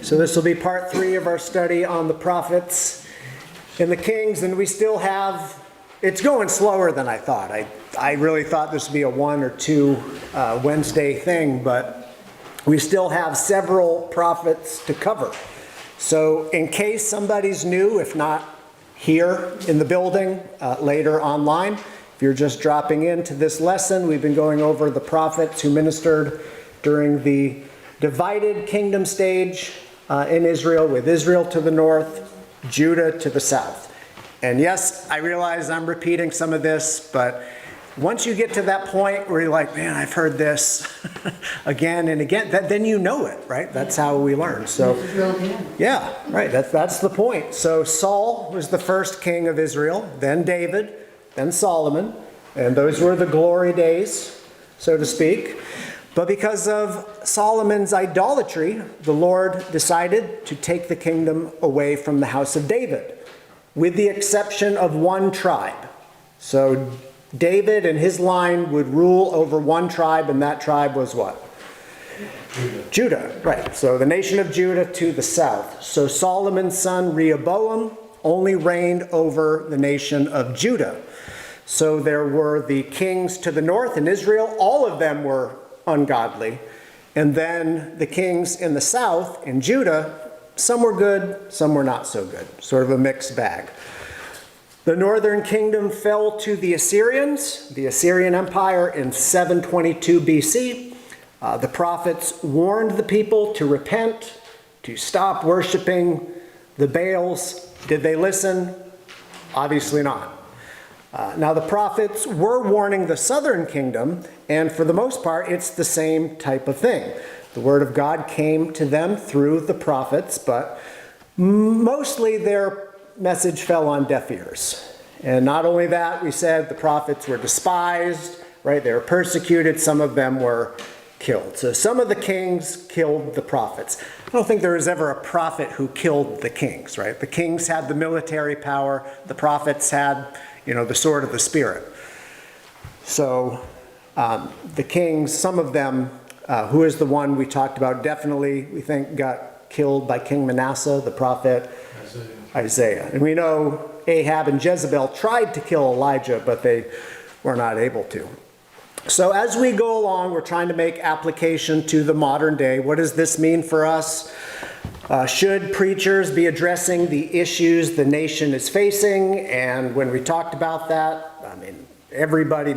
So this will be part 3 of our study on the prophets and the kings, and we still have, it's going slower than I thought. I really thought this would be a 1 or 2 Wednesday thing, but we still have several prophets to cover. So in case somebody's new, if not here in the building, later online, if you're just dropping into this lesson, we've been going over the prophets who ministered during the divided kingdom stage in Israel, with Israel to the north, Judah to the south. And yes, I realize I'm repeating some of this, but once you get to that point where you're like, man, I've heard this again and again, then you know it, right? That's how we learn. So, yeah, right, that's the point. So Saul was the first king of Israel, then David, then Solomon, and those were the glory days, so to speak. But because of Solomon's idolatry, the Lord decided to take the kingdom away from the house of David, with the exception of one tribe. So David and his line would rule over one tribe, and that tribe was what? Judah, right. So the nation of Judah to the south. So Solomon's son Rehoboam only reigned over the nation of Judah. So there were the kings to the north in Israel. All of them were ungodly. And then the kings in the south in Judah, some were good, some were not so good. Sort of a mixed bag. The northern kingdom fell to the Assyrians, the Assyrian Empire, in 722 BC. The prophets warned the people to repent, to stop worshiping the Baals. Did they listen? Obviously not. Now the prophets were warning the southern kingdom, and for the most part, it's the same type of thing. The word of God came to them through the prophets, but mostly their message fell on deaf ears. And not only that, we said the prophets were despised, right? They were persecuted. Some of them were killed. So some of the kings killed the prophets. I don't think there was ever a prophet who killed the kings, right? The kings had the military power. The prophets had, the sword of the Spirit. So the kings, some of them, who is the one we talked about, definitely, we think, got killed by King Manasseh, the prophet Isaiah. And we know Ahab and Jezebel tried to kill Elijah, but they were not able to. So as we go along, we're trying to make application to the modern day. What does this mean for us? Should preachers be addressing the issues the nation is facing? And when we talked about that,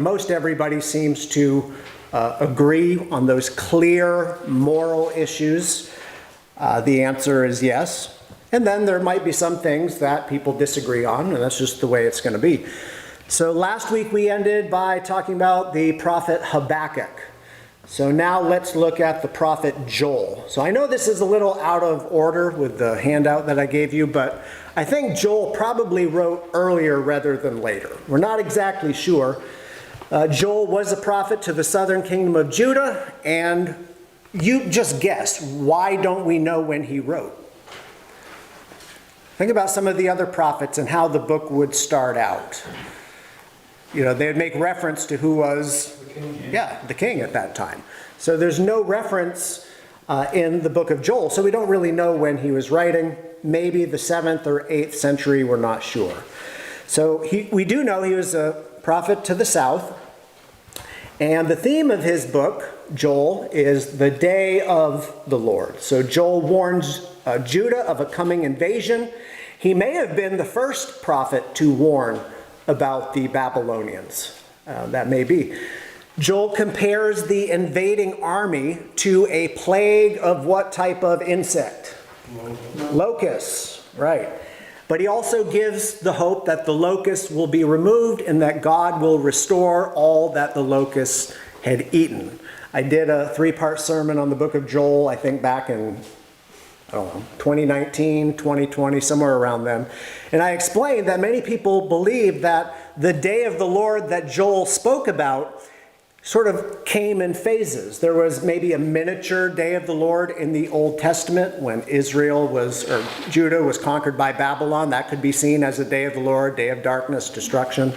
most everybody seems to agree on those clear moral issues. The answer is yes. And then there might be some things that people disagree on, and that's just the way it's going to be. So last week we ended by talking about the prophet Habakkuk. So now let's look at the prophet Joel. So I know this is a little out of order with the handout that I gave you, but I think Joel probably wrote earlier rather than later. We're not exactly sure. Joel was a prophet to the southern kingdom of Judah, and you just guess, why don't we know when he wrote? Think about some of the other prophets and how the book would start out. They'd make reference to who was the king at that time. So there's no reference in the book of Joel, so we don't really know when he was writing. Maybe the 7th or 8th century, we're not sure. So we do know he was a prophet to the south, and the theme of his book, Joel, is the day of the Lord. So Joel warns Judah of a coming invasion. He may have been the first prophet to warn about the Babylonians. That may be. Joel compares the invading army to a plague of what type of insect? Locusts, right. But he also gives the hope that the locusts will be removed and that God will restore all that the locusts had eaten. I did a 3-part sermon on the book of Joel, I think back in 2019, 2020, somewhere around then. And I explained that many people believe that the day of the Lord that Joel spoke about sort of came in phases. There was maybe a miniature day of the Lord in the Old Testament when Judah was conquered by Babylon. That could be seen as a day of the Lord, day of darkness, destruction.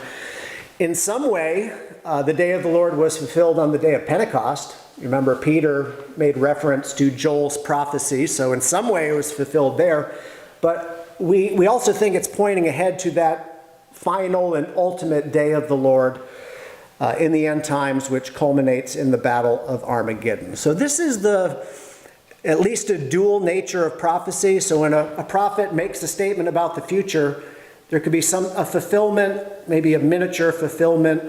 In some way, the day of the Lord was fulfilled on the day of Pentecost, Remember, Peter made reference to Joel's prophecy, so in some way it was fulfilled there. But we also think it's pointing ahead to that final and ultimate day of the Lord in the end times, which culminates in the Battle of Armageddon. So this is at least a dual nature of prophecy. So when a prophet makes a statement about the future, there could be a fulfillment, maybe a miniature fulfillment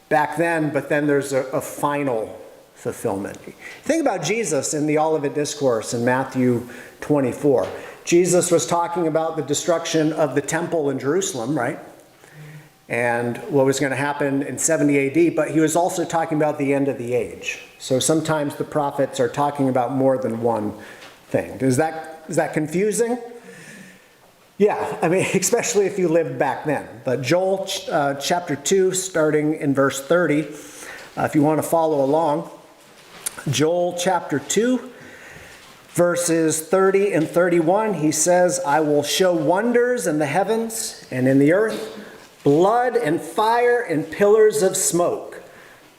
back then, but then there's a final fulfillment. Think about Jesus in the Olivet Discourse in Matthew 24. Jesus was talking about the destruction of the temple in Jerusalem, right? And what was going to happen in 70 AD, but he was also talking about the end of the age. So sometimes the prophets are talking about more than one thing. Is that confusing? Yeah, I mean, especially if you lived back then. But Joel chapter 2, starting in verse 30, if you want to follow along. Joel chapter 2, verses 30 and 31, he says, I will show wonders in the heavens and in the earth, blood and fire and pillars of smoke.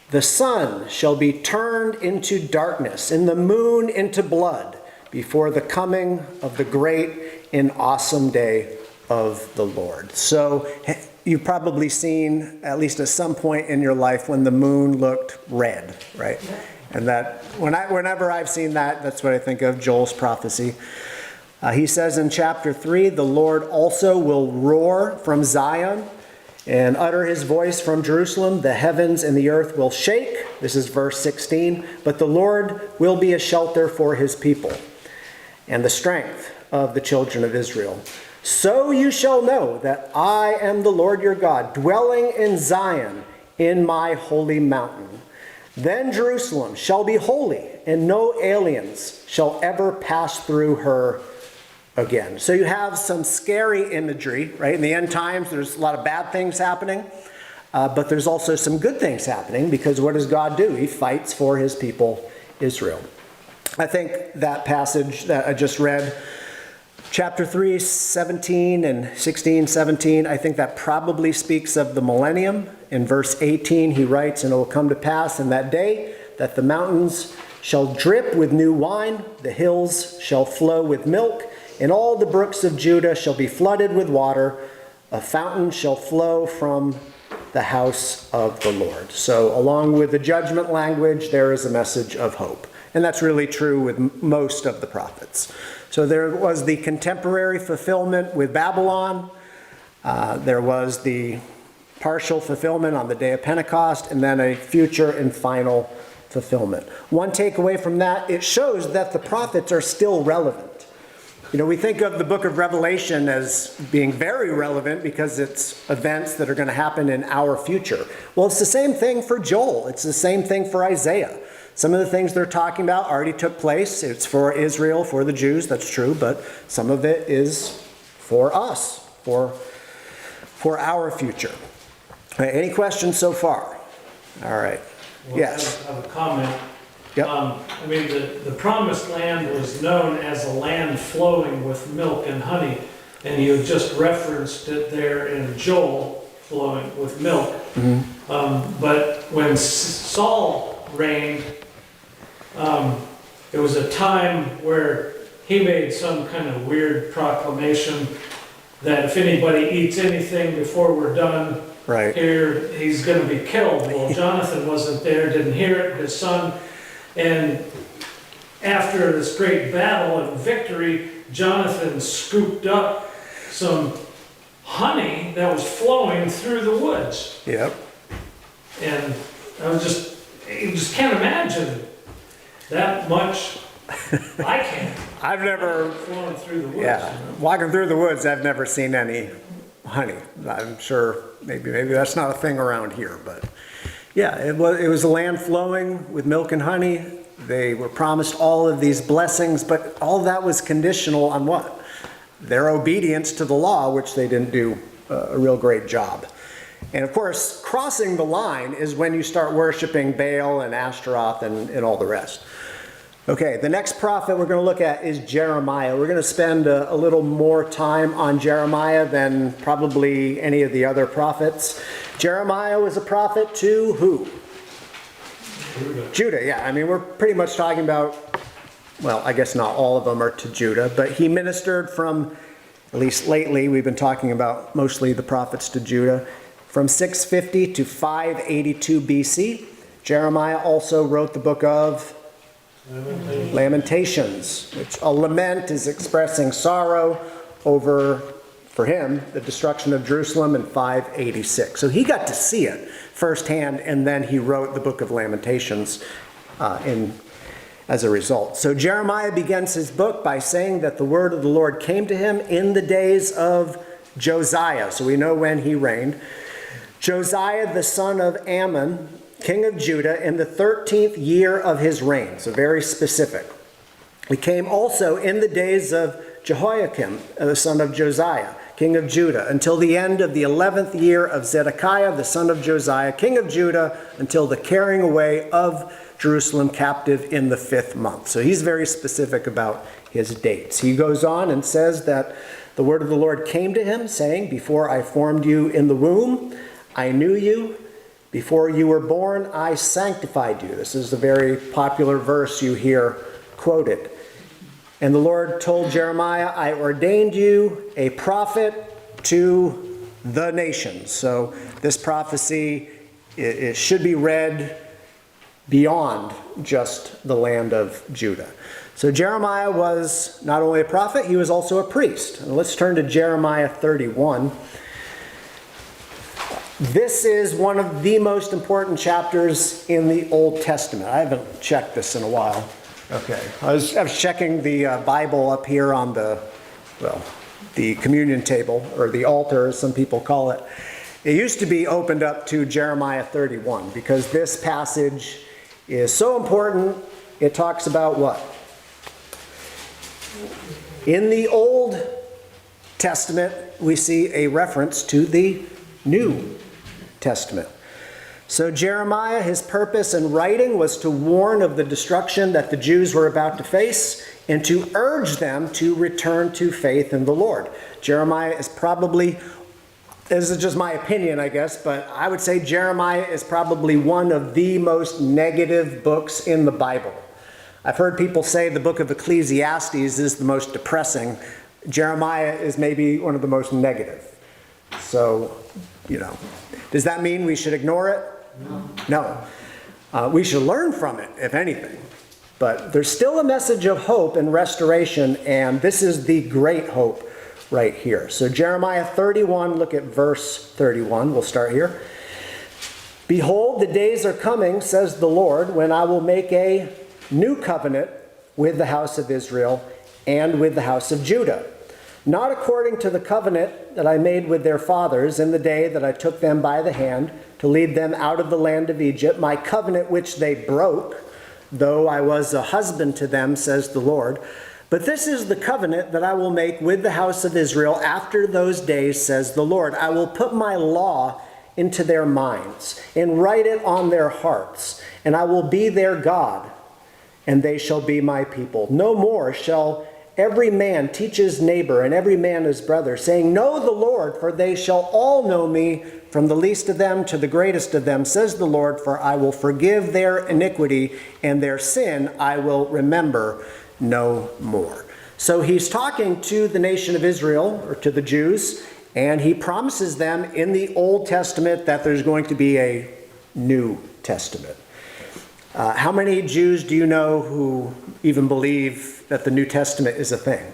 The sun shall be turned into darkness, and the moon into blood, before the coming of the great and awesome day of the Lord. So you've probably seen, at least at some point in your life, when the moon looked red, right? And that whenever I've seen that, that's what I think of Joel's prophecy. He says in chapter 3, the Lord also will roar from Zion and utter his voice from Jerusalem. The heavens and the earth will shake. This is verse 16. But the Lord will be a shelter for his people and the strength of the children of Israel. So you shall know that I am the Lord your God, dwelling in Zion in my holy mountain. Then Jerusalem shall be holy, and no aliens shall ever pass through her again. So you have some scary imagery, right? In the end times, there's a lot of bad things happening, but there's also some good things happening, because what does God do? He fights for his people, Israel. I think that passage that I just read, chapter 3, 17 and 16, 17, I think that probably speaks of the millennium. In verse 18, he writes, and it will come to pass in that day that the mountains shall drip with new wine, the hills shall flow with milk, and all the brooks of Judah shall be flooded with water. A fountain shall flow from the house of the Lord. So along with the judgment language, there is a message of hope. And that's really true with most of the prophets. So there was the contemporary fulfillment with Babylon. There was the partial fulfillment on the day of Pentecost, and then a future and final fulfillment. One takeaway from that, it shows that the prophets are still relevant. You know, we think of the book of Revelation as being very relevant because it's events that are going to happen in our future. Well, it's the same thing for Joel. It's the same thing for Isaiah. Some of the things they're talking about already took place. It's for Israel, for the Jews, that's true, but some of it is for us, for our future. All right, any questions so far? All right. Well, Yes. I have a comment. Yep. I mean, the promised land was known as a land flowing with milk and honey, and you just referenced it there in Joel, flowing with milk. Mm-hmm. But when Saul reigned, it was a time where he made some kind of weird proclamation that if anybody eats anything before we're done Right. here, he's going to be killed. Well, Jonathan wasn't there, didn't hear it, his son. And after this great battle and victory, Jonathan scooped up some honey that was flowing through the woods. Yep. And you just can't imagine that much. I can't. I've never, Flowing through the woods. yeah, walking through the woods, I've never seen any honey. I'm sure maybe that's not a thing around here, but yeah, it was a land flowing with milk and honey. They were promised all of these blessings, but all that was conditional on what? Their obedience to the law, which they didn't do a real great job. And of course, crossing the line is when you start worshiping Baal and Ashtaroth and all the rest. Okay, the next prophet we're going to look at is Jeremiah. We're going to spend a little more time on Jeremiah than probably any of the other prophets. Jeremiah was a prophet to who? Judah, yeah. I mean, we're pretty much talking about, well, I guess not all of them are to Judah, but he ministered from, at least lately, we've been talking about mostly the prophets to Judah, from 650 to 582 BC. Jeremiah also wrote the book of Lamentations, which a lament is expressing sorrow over, for him, the destruction of Jerusalem in 586. So he got to see it firsthand, and then he wrote the book of Lamentations as a result. So Jeremiah begins his book by saying that the word of the Lord came to him in the days of Josiah. So we know when he reigned. Josiah, the son of Ammon, king of Judah, in the 13th year of his reign. So very specific. It came also in the days of Jehoiakim, the son of Josiah, king of Judah, until the end of the 11th year of Zedekiah, the son of Josiah, king of Judah, until the carrying away of Jerusalem captive in the 5th month. So he's very specific about his dates. He goes on and says that the word of the Lord came to him, saying, "Before I formed you in the womb, I knew you. Before you were born, I sanctified you." This is a very popular verse you hear quoted. And the Lord told Jeremiah, "I ordained you a prophet to the nations." So this prophecy, it should be read beyond just the land of Judah. So Jeremiah was not only a prophet, he was also a priest. And let's turn to Jeremiah 31. This is one of the most important chapters in the Old Testament. I haven't checked this in a while. Okay. I was checking the Bible up here on the communion table, or the altar, as some people call it. It used to be opened up to Jeremiah 31 because this passage is so important. It talks about what? In the Old Testament, we see a reference to the New Testament. So Jeremiah, his purpose in writing was to warn of the destruction that the Jews were about to face and to urge them to return to faith in the Lord. Jeremiah is probably, this is just my opinion, I guess, but I would say Jeremiah is probably one of the most negative books in the Bible. I've heard people say the book of Ecclesiastes is the most depressing. Jeremiah is maybe one of the most negative. So, does that mean we should ignore it? No. We should learn from it, if anything. But there's still a message of hope and restoration, and this is the great hope right here. So Jeremiah 31, look at verse 31. We'll start here. "Behold, the days are coming, says the Lord, when I will make a new covenant with the house of Israel and with the house of Judah. Not according to the covenant that I made with their fathers in the day that I took them by the hand to lead them out of the land of Egypt, my covenant which they broke, though I was a husband to them, says the Lord. But this is the covenant that I will make with the house of Israel after those days, says the Lord. I will put my law into their minds and write it on their hearts, and I will be their God, and they shall be my people. No more shall every man teach his neighbor and every man his brother, saying, Know the Lord, for they shall all know me, from the least of them to the greatest of them, says the Lord, for I will forgive their iniquity, and their sin I will remember no more." So he's talking to the nation of Israel, or to the Jews, and he promises them in the Old Testament that there's going to be a New Testament. How many Jews do you know who even believe that the New Testament is a thing?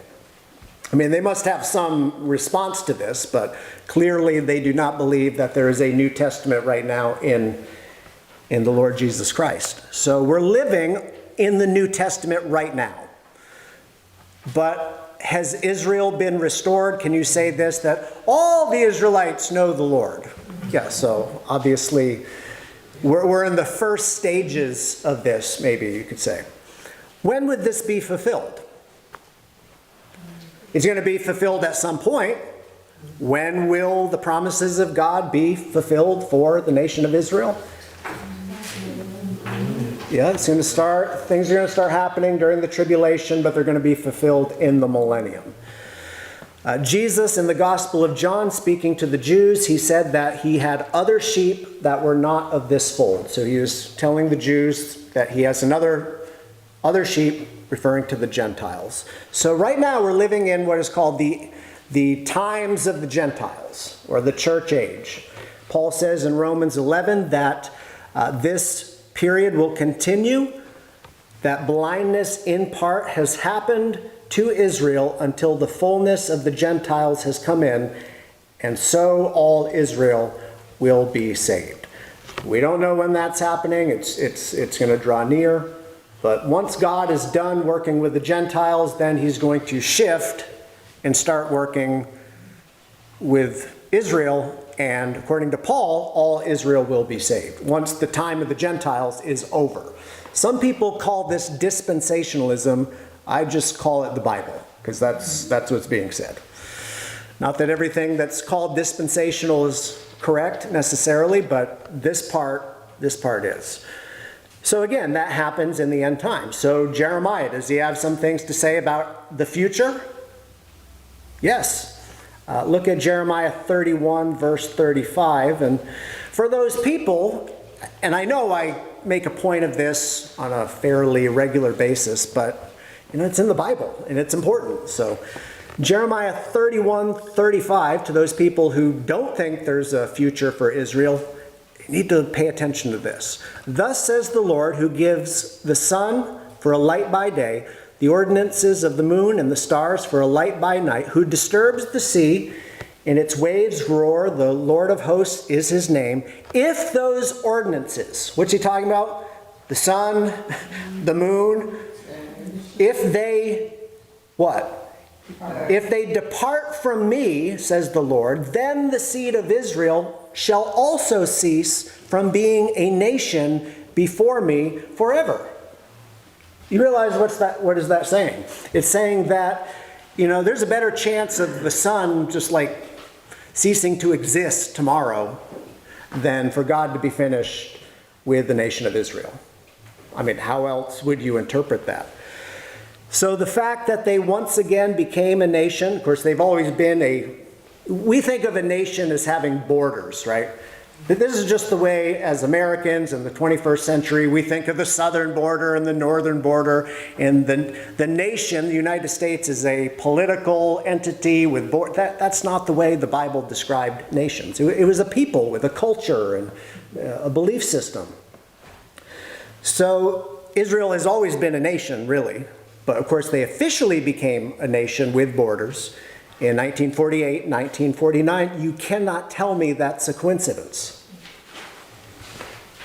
I mean, they must have some response to this, but clearly they do not believe that there is a New Testament right now in the Lord Jesus Christ. So we're living in the New Testament right now. But has Israel been restored? Can you say this, that all the Israelites know the Lord? Yeah, so obviously we're in the first stages of this, maybe you could say. When would this be fulfilled? It's going to be fulfilled at some point. When will the promises of God be fulfilled for the nation of Israel? Yeah, it's going to start, things are going to start happening during the tribulation, but they're going to be fulfilled in the millennium. Jesus in the Gospel of John, speaking to the Jews, he said that he had other sheep that were not of this fold. So he was telling the Jews that he has other sheep, referring to the Gentiles. So right now we're living in what is called the times of the Gentiles, or the church age. Paul says in Romans 11 that this period will continue, that blindness in part has happened to Israel until the fullness of the Gentiles has come in, and so all Israel will be saved. We don't know when that's happening. It's going to draw near. But once God is done working with the Gentiles, then he's going to shift and start working with Israel. And according to Paul, all Israel will be saved once the time of the Gentiles is over. Some people call this dispensationalism. I just call it the Bible, because that's what's being said. Not that everything that's called dispensational is correct necessarily, but this part is. So again, that happens in the end times. So Jeremiah, does he have some things to say about the future? Yes. Look at Jeremiah 31, verse 35. And for those people, and I know I make a point of this on a fairly regular basis, but it's in the Bible and it's important. So Jeremiah 31:35, to those people who don't think there's a future for Israel, you need to pay attention to this. Thus says the Lord, who gives the sun for a light by day, the ordinances of the moon and the stars for a light by night, who disturbs the sea and its waves roar, the Lord of hosts is his name. If those ordinances, what's he talking about? The sun, the moon, if they, what? If they depart from me, says the Lord, then the seed of Israel shall also cease from being a nation before me forever. You realize what is that saying? It's saying that, there's a better chance of the sun just like ceasing to exist tomorrow than for God to be finished with the nation of Israel. I mean, how else would you interpret that? So the fact that they once again became a nation, of course, they've always been we think of a nation as having borders, right? This is just the way, as Americans in the 21st century, we think of the southern border and the northern border, and the nation, the United States, is a political entity with borders. That's not the way the Bible described nations. It was a people with a culture and a belief system. So Israel has always been a nation, really. But of course, they officially became a nation with borders in 1948, 1949. You cannot tell me that's a coincidence.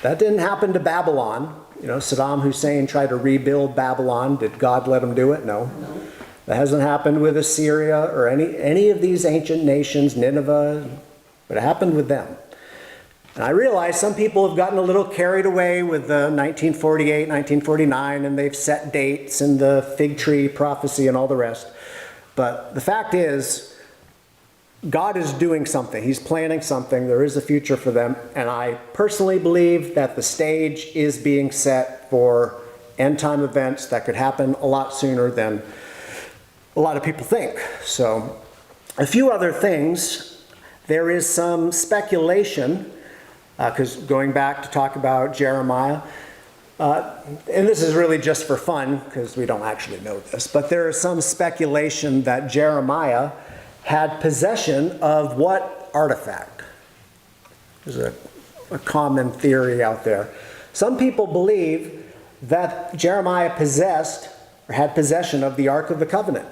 That didn't happen to Babylon. Saddam Hussein tried to rebuild Babylon. Did God let him do it? No. That hasn't happened with Assyria or any of these ancient nations, Nineveh, but it happened with them. And I realize some people have gotten a little carried away with the 1948, 1949, and they've set dates and the fig tree prophecy and all the rest. But the fact is, God is doing something. He's planning something. There is a future for them. And I personally believe that the stage is being set for end-time events that could happen a lot sooner than a lot of people think. So, a few other things. There is some speculation, because going back to talk about Jeremiah, and this is really just for fun, because we don't actually know this, but there is some speculation that Jeremiah had possession of what artifact? There's a common theory out there. Some people believe that Jeremiah possessed or had possession of the Ark of the Covenant.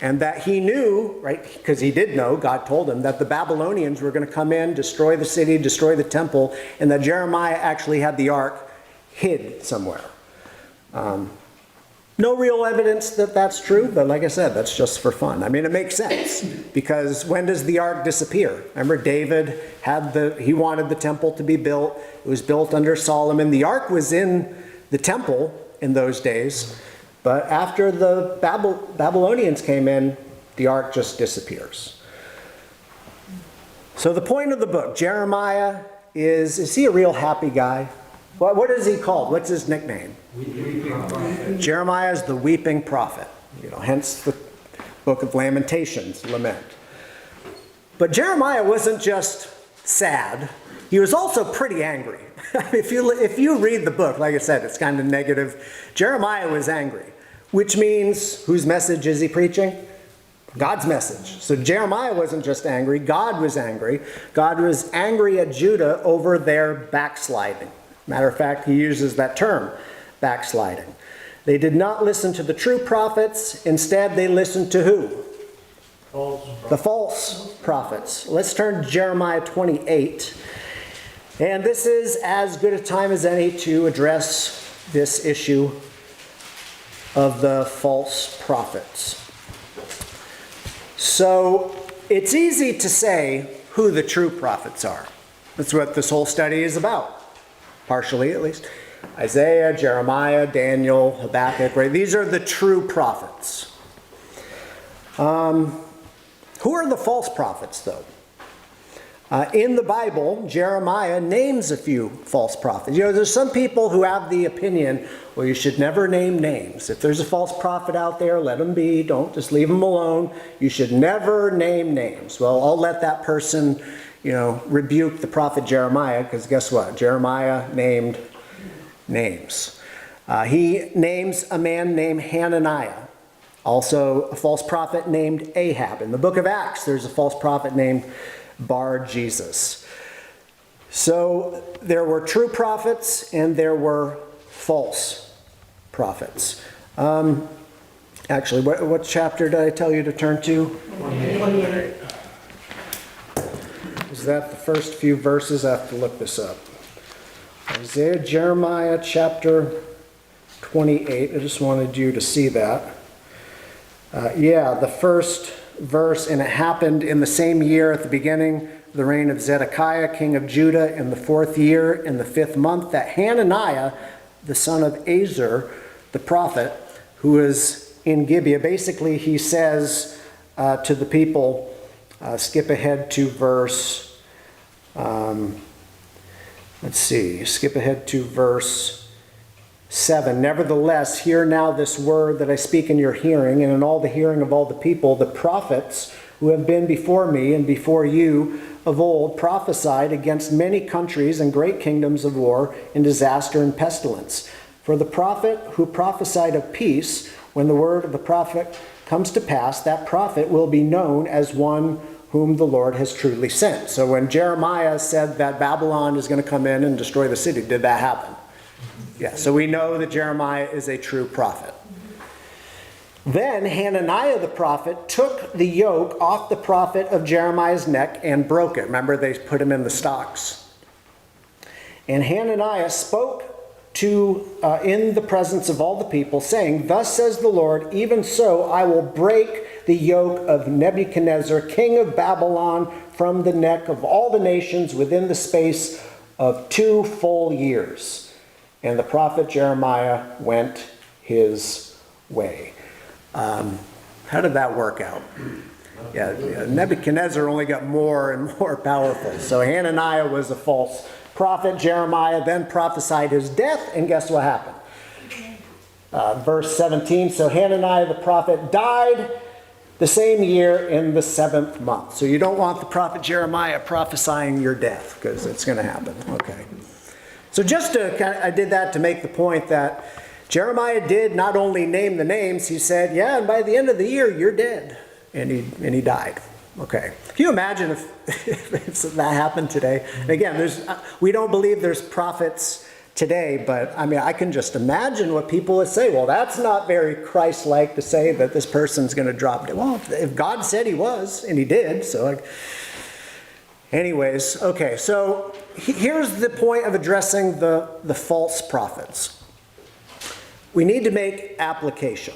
And that he knew, right, because he did know, God told him, that the Babylonians were going to come in, destroy the city, destroy the temple, and that Jeremiah actually had the ark hid somewhere. No real evidence that that's true, but like I said, that's just for fun. I mean, it makes sense, because when does the ark disappear? Remember, David he wanted the temple to be built. It was built under Solomon. The ark was in the temple in those days. But after the Babylonians came in, the ark just disappears. So the point of the book, Jeremiah, is he a real happy guy? What is he called? What's his nickname? Jeremiah is the weeping prophet. Hence Book of Lamentations, lament. But Jeremiah wasn't just sad, he was also pretty angry. If you read the book, like I said, it's kind of negative. Jeremiah was angry, which means whose message is he preaching? God's message. So Jeremiah wasn't just angry, God was angry. God was angry at Judah over their backsliding. Matter of fact, he uses that term, backsliding. They did not listen to the true prophets. Instead, they listened to who? The false prophets. Let's turn to Jeremiah 28. And this is as good a time as any to address this issue of the false prophets. So it's easy to say who the true prophets are. That's what this whole study is about, partially at least. Isaiah, Jeremiah, Daniel, Habakkuk, right? These are the true prophets. Who are the false prophets, though? In the Bible, Jeremiah names a few false prophets. You know, there's some people who have the opinion, well, you should never name names. If there's a false prophet out there, let them be. Don't just leave them alone. You should never name names. Well, I'll let that person, rebuke the prophet Jeremiah, because guess what? Jeremiah named names. He names a man named Hananiah. Also, a false prophet named Ahab. In the book of Acts, there's a false prophet named Bar-Jesus. So there were true prophets and there were false prophets. Actually, what chapter did I tell you to turn to? 28. Is that the first few verses? I have to look this up. Isaiah, Jeremiah, chapter 28. I just wanted you to see that. The first verse, and it happened in the same year at the beginning of the reign of Zedekiah, king of Judah, in the 4th year, in the 5th month, that Hananiah, the son of Azur, the prophet, who is in Gibeah, basically he says to the people, skip ahead to verse, skip ahead to verse 7. Nevertheless, hear now this word that I speak in your hearing, and in all the hearing of all the people, the prophets who have been before me and before you of old prophesied against many countries and great kingdoms of war and disaster and pestilence. For the prophet who prophesied of peace, when the word of the prophet comes to pass, that prophet will be known as one whom the Lord has truly sent. So when Jeremiah said that Babylon is going to come in and destroy the city, did that happen? Yeah, so we know that Jeremiah is a true prophet. Then Hananiah the prophet took the yoke off the prophet of Jeremiah's neck and broke it. Remember, they put him in the stocks. And Hananiah spoke in the presence of all the people, saying, Thus says the Lord, even so I will break the yoke of Nebuchadnezzar, king of Babylon, from the neck of all the nations within the space of 2 full years. And the prophet Jeremiah went his way. How did that work out? Nebuchadnezzar only got more and more powerful. So Hananiah was a false prophet. Jeremiah then prophesied his death, and guess what happened? Verse 17, so Hananiah the prophet died the same year in the 7th month. So you don't want the prophet Jeremiah prophesying your death, because it's going to happen. Okay. So I did that to make the point that Jeremiah did not only name the names, he said, and by the end of the year, you're dead. And he died. Okay. Can you imagine if that happened today? And again, we don't believe there's prophets today, but I can just imagine what people would say. Well, that's not very Christ-like to say that this person's going to drop dead. Well, if God said he was, and he did, so anyways, okay, so here's the point of addressing the false prophets. We need to make application.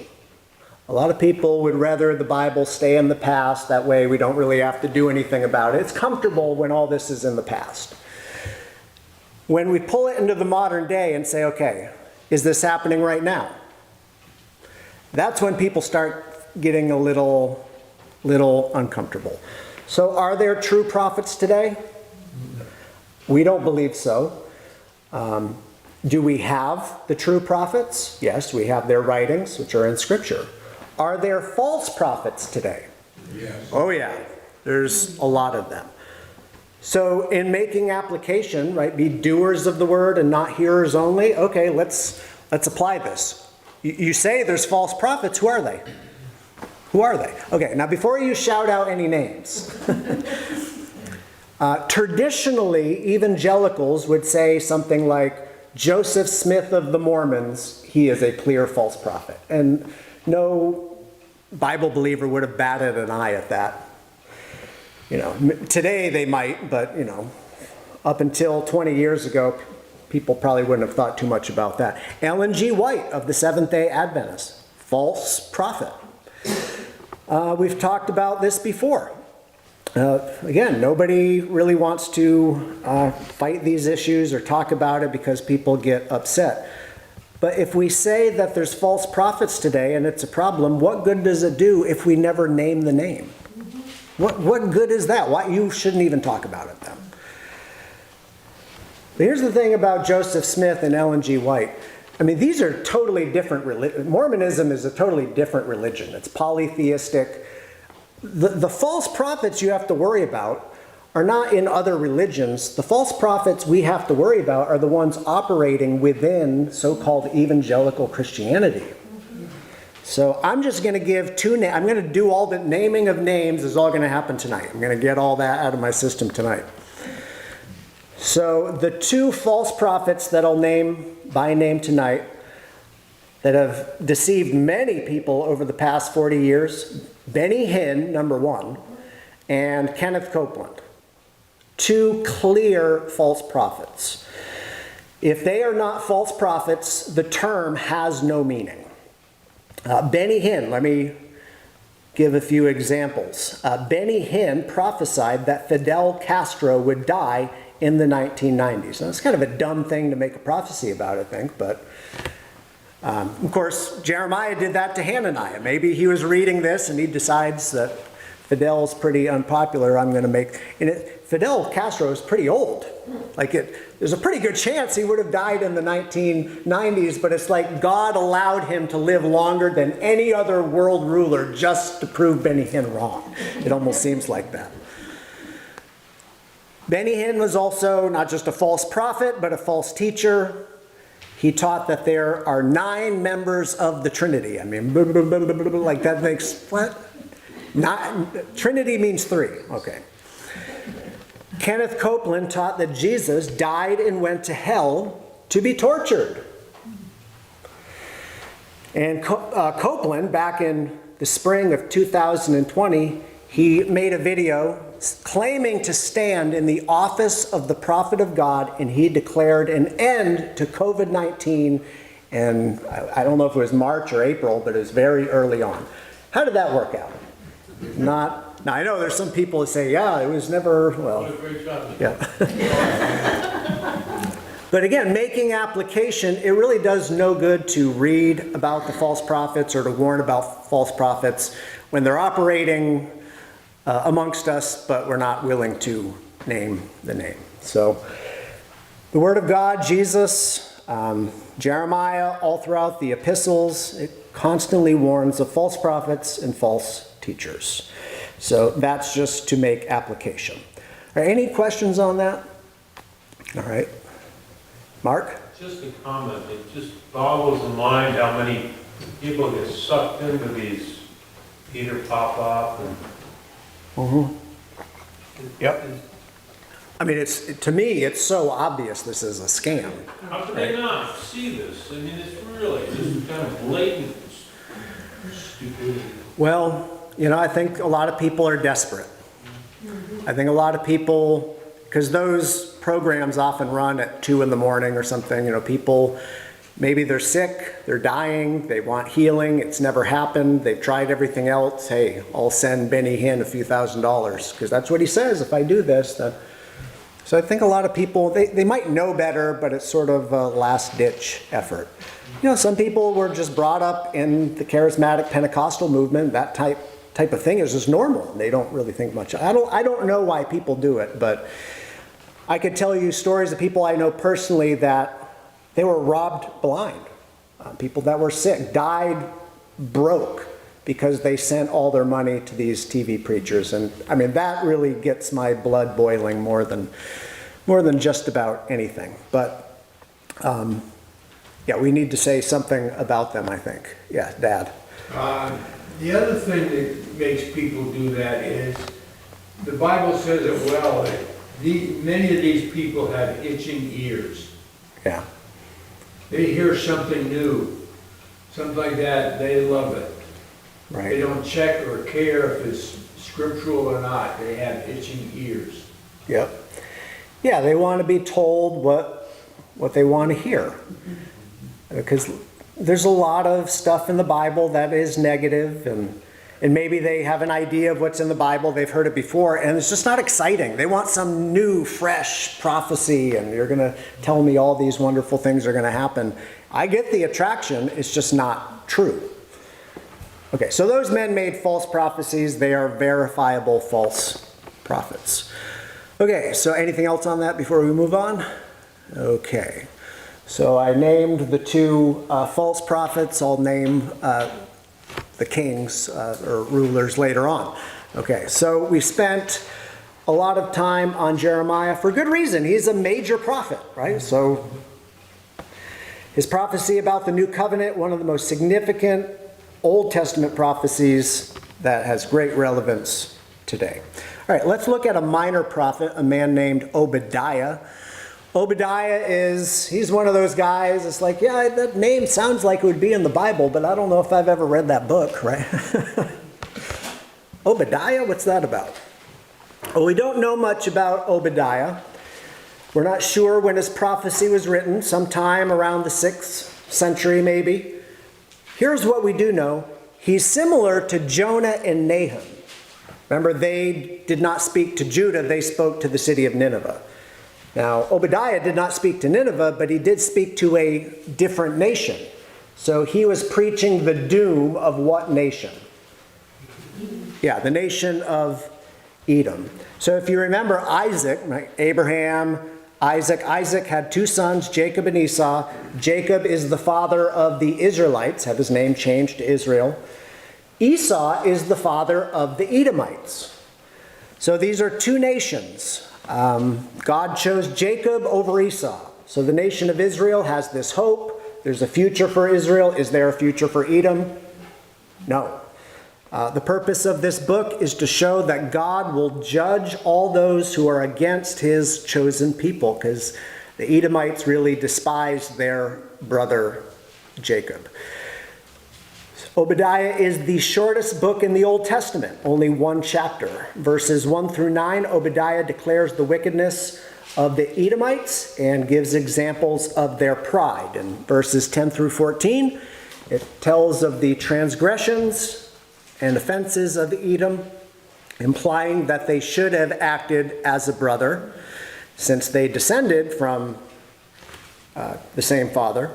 A lot of people would rather the Bible stay in the past. That way we don't really have to do anything about it. It's comfortable when all this is in the past. When we pull it into the modern day and say, okay, is this happening right now? That's when people start getting a little uncomfortable. So are there true prophets today? We don't believe so. Do we have the true prophets? Yes, we have their writings, which are in Scripture. Are there false prophets today? Yes. Oh yeah, there's a lot of them. So in making application, right, be doers of the word and not hearers only. Okay, let's apply this. You say there's false prophets. Who are they? Who are they? Okay, now before you shout out any names, traditionally evangelicals would say something like Joseph Smith of the Mormons, he is a clear false prophet. And no Bible believer would have batted an eye at that. You know, today they might, but, you know, up until 20 years ago, people probably wouldn't have thought too much about that. Ellen G. White of the Seventh-day Adventists, false prophet. We've talked about this before. Again, nobody really wants to fight these issues or talk about it because people get upset. But if we say that there's false prophets today and it's a problem, what good does it do if we never name the name? What good is that? Why you shouldn't even talk about it then. But here's the thing about Joseph Smith and Ellen G. White. I mean, these are totally different religions. Mormonism is a totally different religion. It's polytheistic. The false prophets you have to worry about are not in other religions. The false prophets we have to worry about are the ones operating within so-called evangelical Christianity. So I'm just going to give two names. I'm going to do all the naming of names is all going to happen tonight. I'm going to get all that out of my system tonight. So the two false prophets that I'll name by name tonight that have deceived many people over the past 40 years, Benny Hinn, number one, and Kenneth Copeland. Two clear false prophets. If they are not false prophets, the term has no meaning. Benny Hinn, let me give a few examples. Benny Hinn prophesied that Fidel Castro would die in the 1990s. Now, it's kind of a dumb thing to make a prophecy about, I think, but of course, Jeremiah did that to Hananiah. Maybe he was reading this and he decides that Fidel's pretty unpopular, I'm going to make... Fidel Castro is pretty old. There's a pretty good chance he would have died in the 1990s, but it's like God allowed him to live longer than any other world ruler just to prove Benny Hinn wrong. It almost seems like that. Benny Hinn was also not just a false prophet, but a false teacher. He taught that there are 9 members of the Trinity. I mean, like that makes, what? Trinity means 3, okay. Kenneth Copeland taught that Jesus died and went to hell to be tortured. And Copeland, back in the spring of 2020, he made a video claiming to stand in the office of the prophet of God, and he declared an end to COVID-19, and I don't know if it was March or April, but it was very early on. How did that work out? Now I know there's some people that say, yeah, it was never, well, yeah. But again, making application, it really does no good to read about the false prophets or to warn about false prophets when they're operating amongst us, but we're not willing to name the name. So the Word of God, Jesus, Jeremiah, all throughout the epistles, it constantly warns of false prophets and false teachers. So that's just to make application. Are any questions on that? All right. Mark? Just a comment. It just boggles the mind how many people get sucked into these Peter Popoff and... Yep. I mean, to me, it's so obvious this is a scam. How can they not see this? I mean, it's really just kind of blatant stupidity. Well, you know, I think a lot of people are desperate. I think a lot of people, because those programs often run at 2 in the morning or something, you know, people, maybe they're sick, they're dying, they want healing, it's never happened, they've tried everything else. Hey, I'll send Benny Hinn a few $1,000s, because that's what he says, if I do this, then. So I think a lot of people, they might know better, but it's sort of a last-ditch effort. You know, some people were just brought up in the charismatic Pentecostal movement, that type of thing is just normal. They don't really think much. I don't know why people do it, but I could tell you stories of people I know personally that they were robbed blind. People that were sick, died broke because they sent all their money to these TV preachers. And I mean, that really gets my blood boiling more than just about anything. But yeah, we need to say something about them, I think. Yeah, Dad. The other thing that makes people do that is, the Bible says it well, that many of these people have itching ears. Yeah. They hear something new, something like that, they love it. They Right. don't check or care if it's scriptural or not, they have itching ears. Yep. Yeah, they want to be told what they want to hear. Because there's a lot of stuff in the Bible that is negative, and maybe they have an idea of what's in the Bible, they've heard it before, and it's just not exciting. They want some new, fresh prophecy, and you're going to tell me all these wonderful things are going to happen. I get the attraction, it's just not true. Okay, so those men made false prophecies. They are verifiable false prophets. Okay, so anything else on that before we move on? Okay, so I named the two false prophets. I'll name the kings or rulers later on. Okay, so we spent a lot of time on Jeremiah for good reason. He's a major prophet, right? So his prophecy about the new covenant, one of the most significant Old Testament prophecies that has great relevance today. All right, let's look at a minor prophet, a man named Obadiah. Obadiah he's one of those guys, it's like, yeah, that name sounds like it would be in the Bible, but I don't know if I've ever read that book, right? Obadiah, what's that about? Well, we don't know much about Obadiah. We're not sure when his prophecy was written, sometime around the 6th century maybe. Here's what we do know. He's similar to Jonah and Nahum. Remember, they did not speak to Judah, they spoke to the city of Nineveh. Now, Obadiah did not speak to Nineveh, but he did speak to a different nation. So he was preaching the doom of what nation? Yeah, the nation of Edom. So if you remember Isaac, right, Abraham, Isaac had two sons, Jacob and Esau. Jacob is the father of the Israelites, have his name changed to Israel. Esau is the father of the Edomites. So these are two nations. God chose Jacob over Esau. So the nation of Israel has this hope. There's a future for Israel. Is there a future for Edom? No. The purpose of this book is to show that God will judge all those who are against his chosen people, because the Edomites really despised their brother Jacob. Obadiah is the shortest book in the Old Testament, only one chapter. Verses 1 through 9, Obadiah declares the wickedness of the Edomites and gives examples of their pride. In verses 10 through 14, it tells of the transgressions and offenses of Edom, implying that they should have acted as a brother, since they descended from the same father.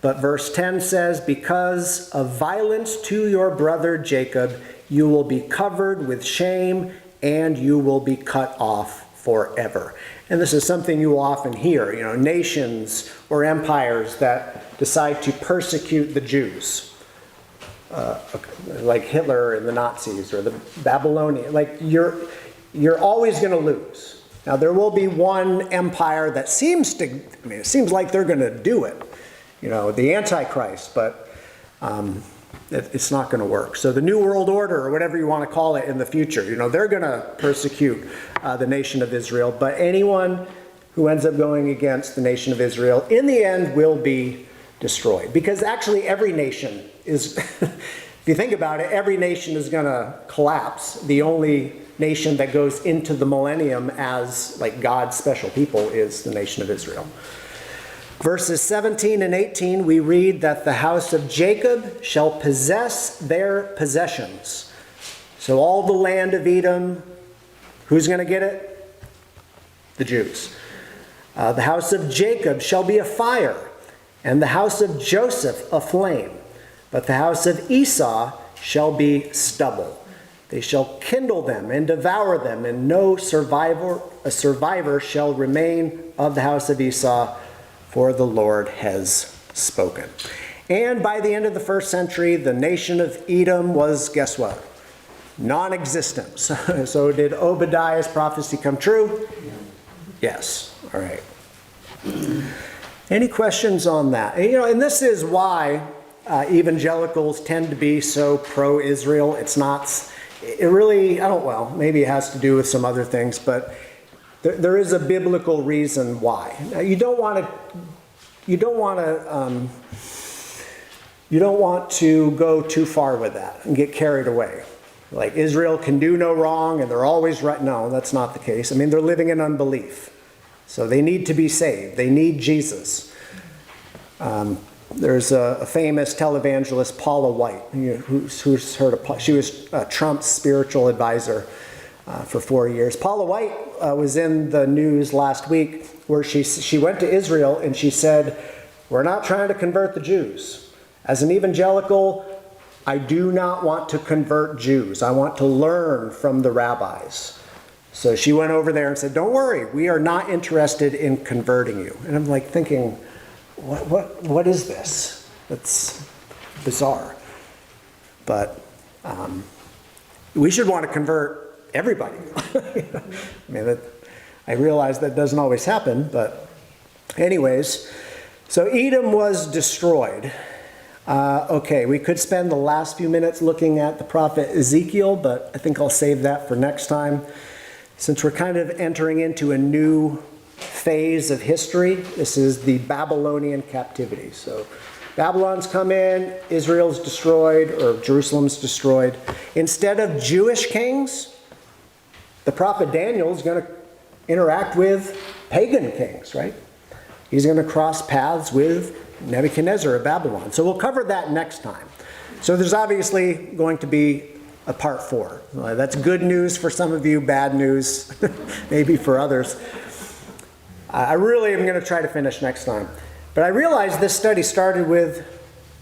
But verse 10 says, because of violence to your brother Jacob, you will be covered with shame and you will be cut off forever. And this is something you will often hear, nations or empires that decide to persecute the Jews. Like Hitler and the Nazis or the Babylonians, you're always going to lose. Now there will be one empire that it seems like they're going to do it, the Antichrist, but it's not going to work. So the New World Order, or whatever you want to call it in the future, they're going to persecute the nation of Israel, but anyone who ends up going against the nation of Israel in the end will be destroyed. Because actually every nation is, if you think about it, every nation is going to collapse. The only nation that goes into the millennium as God's special people is the nation of Israel. Verses 17 and 18, we read that the house of Jacob shall possess their possessions. So all the land of Edom, who's going to get it? The Jews. The house of Jacob shall be a fire, and the house of Joseph a flame. But the house of Esau shall be stubble. They shall kindle them and devour them, and no survivor shall remain of the house of Esau, for the Lord has spoken. And by the end of the first century, the nation of Edom was, guess what? Non-existent. So did Obadiah's prophecy come true? Yes. All right. Any questions on that? And this is why evangelicals tend to be so pro-Israel. Maybe it has to do with some other things, but there is a biblical reason why. Now, you don't want to go too far with that and get carried away. Like Israel can do no wrong and they're always right. No, that's not the case. I mean, they're living in unbelief. So they need to be saved. They need Jesus. There's a famous televangelist, Paula White, who's heard of. She was Trump's spiritual advisor for 4 years. Paula White was in the news last week where she went to Israel and she said, "We're not trying to convert the Jews. As an evangelical, I do not want to convert Jews. I want to learn from the rabbis." So she went over there and said, "Don't worry, we are not interested in converting you." And I'm like thinking, what is this? That's bizarre. But we should want to convert everybody. I realize that doesn't always happen, but anyways, so Edom was destroyed. Okay, we could spend the last few minutes looking at the prophet Ezekiel, but I think I'll save that for next time. Since we're kind of entering into a new phase of history, this is the Babylonian captivity. So Babylon's come in, Israel's destroyed, or Jerusalem's destroyed. Instead of Jewish kings, the prophet Daniel is going to interact with pagan kings, right? He's going to cross paths with Nebuchadnezzar of Babylon. So we'll cover that next time. So there's obviously going to be a part 4. That's good news for some of you, bad news maybe for others. I really am going to try to finish next time. But I realize this study started with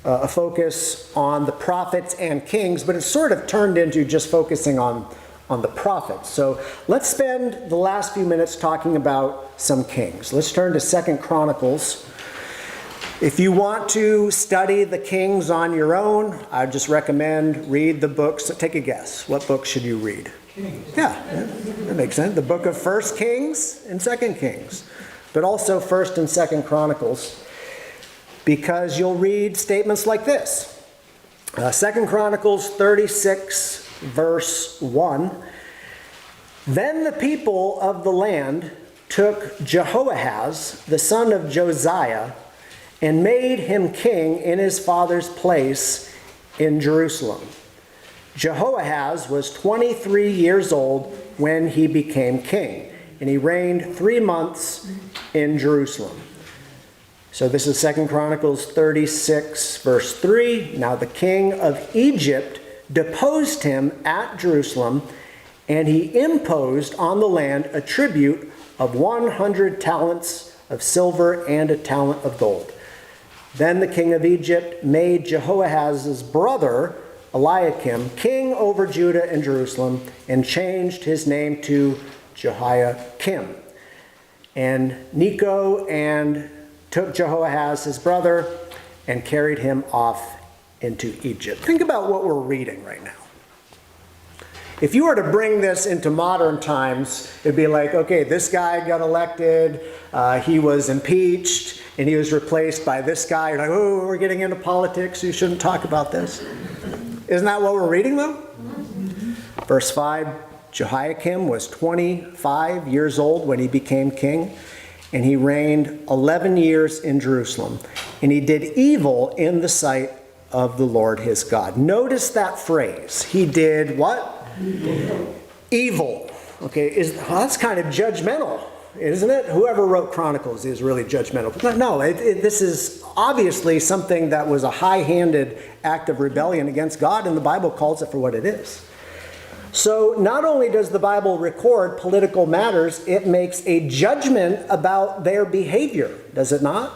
a focus on the prophets and kings, but it's sort of turned into just focusing on the prophets. So let's spend the last few minutes talking about some kings. Let's turn to 2 Chronicles. If you want to study the kings on your own, I just recommend read the books. Take a guess. What book should you read? Kings. Yeah, that makes sense. The book of 1 Kings and 2 Kings, but also 1 and 2 Chronicles, because you'll read statements like this. 2 Chronicles 36, verse 1. Then the people of the land took Jehoahaz, the son of Josiah, and made him king in his father's place in Jerusalem. Jehoahaz was 23 years old when he became king, and he reigned 3 months in Jerusalem. So this is 2 Chronicles 36, verse 3. Now the king of Egypt deposed him at Jerusalem, and he imposed on the land a tribute of 100 talents of silver and a talent of gold. Then the king of Egypt made Jehoahaz's brother, Eliakim, king over Judah and Jerusalem, and changed his name to Jehoiakim. And Necho and took Jehoahaz, his brother, and carried him off into Egypt. Think about what we're reading right now. If you were to bring this into modern times, it'd be like, okay, this guy got elected, he was impeached, and he was replaced by this guy. You're like, oh, we're getting into politics, you shouldn't talk about this. Isn't that what we're reading, though? Verse 5, Jehoiakim was 25 years old when he became king, and he reigned 11 years in Jerusalem. And he did evil in the sight of the Lord his God. Notice that phrase. He did what? Evil. Okay, that's kind of judgmental, isn't it? Whoever wrote Chronicles is really judgmental. But no, this is obviously something that was a high-handed act of rebellion against God, and the Bible calls it for what it is. So not only does the Bible record political matters, it makes a judgment about their behavior, does it not?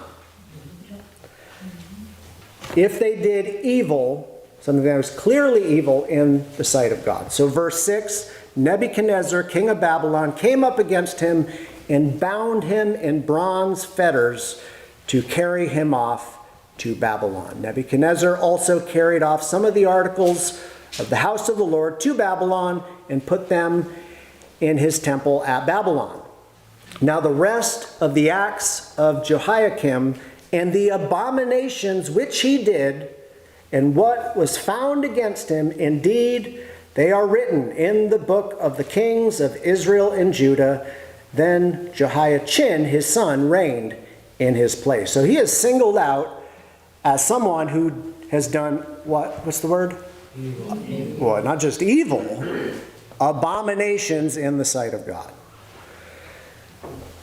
If they did evil, something that was clearly evil in the sight of God. So verse 6, Nebuchadnezzar, king of Babylon, came up against him and bound him in bronze fetters to carry him off to Babylon. Nebuchadnezzar also carried off some of the articles of the house of the Lord to Babylon and put them in his temple at Babylon. Now the rest of the acts of Jehoiakim and the abominations which he did and what was found against him, indeed, they are written in the book of the kings of Israel and Judah. Then Jehoiachin, his son, reigned in his place. So he is singled out as someone who has done what? What's the word? Evil. Well, not just evil, abominations in the sight of God.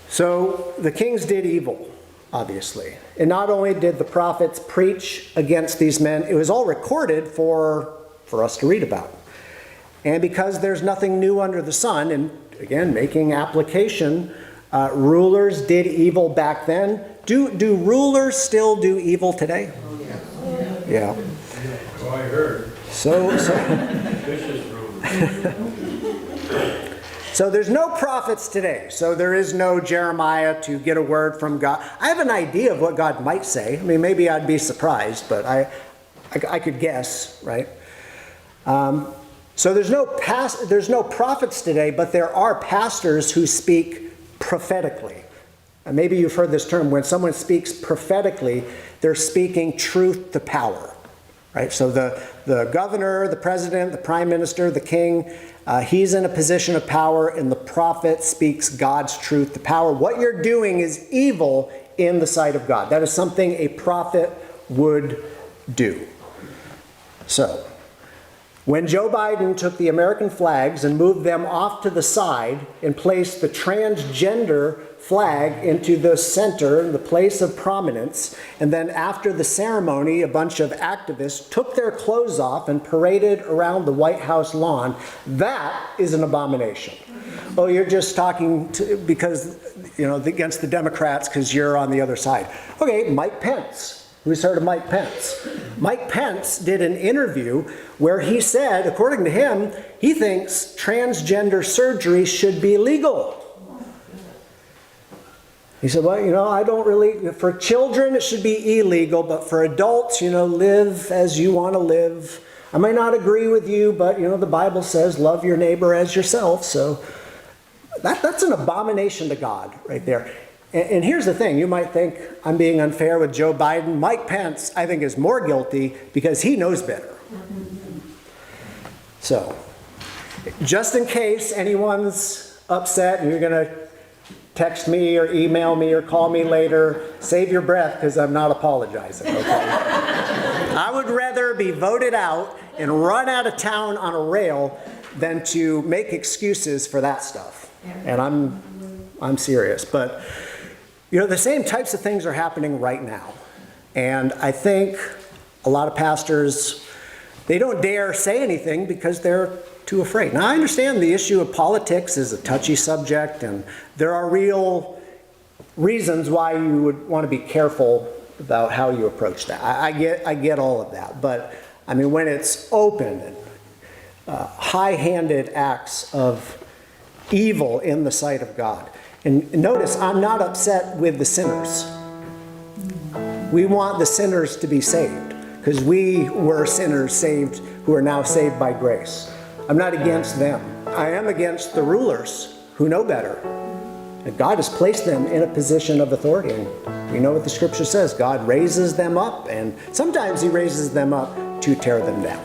So the kings did evil, obviously. And not only did the prophets preach against these men, it was all recorded for us to read about. And because there's nothing new under the sun, and again, making application, rulers did evil back then. Do rulers still do evil today? Oh, yeah. Oh, I heard. So Vicious rumors. So there's no prophets today. So there is no Jeremiah to get a word from God. I have an idea of what God might say. I mean, maybe I'd be surprised, but I could guess, right? So there's no prophets today, but there are pastors who speak prophetically. And maybe you've heard this term. When someone speaks prophetically, they're speaking truth to power. Right? So the governor, the president, the prime minister, the king, he's in a position of power, and the prophet speaks God's truth to power. What you're doing is evil in the sight of God. That is something a prophet would do. So, when Joe Biden took the American flags and moved them off to the side and placed the transgender flag into the center, the place of prominence, and then after the ceremony, a bunch of activists took their clothes off and paraded around the White House lawn, that is an abomination. Oh, you're just talking because, against the Democrats because you're on the other side. Okay, Mike Pence. Who's heard of Mike Pence? Mike Pence did an interview where he said, according to him, he thinks transgender surgery should be legal. He said, well, I don't really, for children it should be illegal, but for adults, live as you want to live. I might not agree with you, but, the Bible says love your neighbor as yourself. So that's an abomination to God right there. And here's the thing, you might think I'm being unfair with Joe Biden. Mike Pence, I think, is more guilty because he knows better. So, just in case anyone's upset and you're going to text me or email me or call me later, save your breath because I'm not apologizing, okay? I would rather be voted out and run out of town on a rail than to make excuses for that stuff. And I'm serious. But the same types of things are happening right now. And I think a lot of pastors, they don't dare say anything because they're too afraid. Now, I understand the issue of politics is a touchy subject, and there are real reasons why you would want to be careful about how you approach that. I get all of that. But, when it's open and high-handed acts of evil in the sight of God. And notice, I'm not upset with the sinners. We want the sinners to be saved because we were sinners saved who are now saved by grace. I'm not against them. I am against the rulers who know better. And God has placed them in a position of authority. And we know what the scripture says. God raises them up, and sometimes he raises them up to tear them down.